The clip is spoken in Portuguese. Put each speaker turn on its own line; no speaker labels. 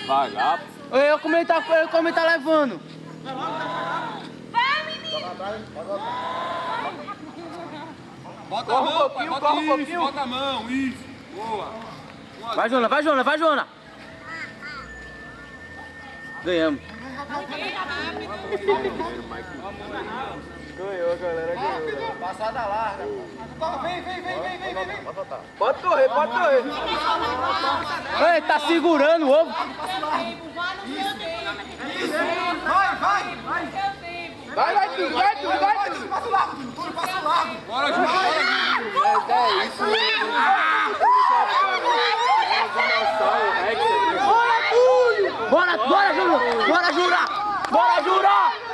Devagar.
Eu como ele tá levando.
Vai, menino!
Bota a mão, pai, bota isso, bota a mão, isso. Boa.
Vai, Jona, vai, Jona, vai, Jona. Ganhamos. Ganhou, galera, ganhou.
Passada larga.
Vem.
Pode correr, pode correr.
Ei, tá segurando o ovo.
Vai, Túlio, vai, Túlio. Passa o largo, Túlio, passa o largo.
Bora, Júlio.
É isso.
Bora, Túlio! Bora, Jura! Bora, Jura! Bora, Jura!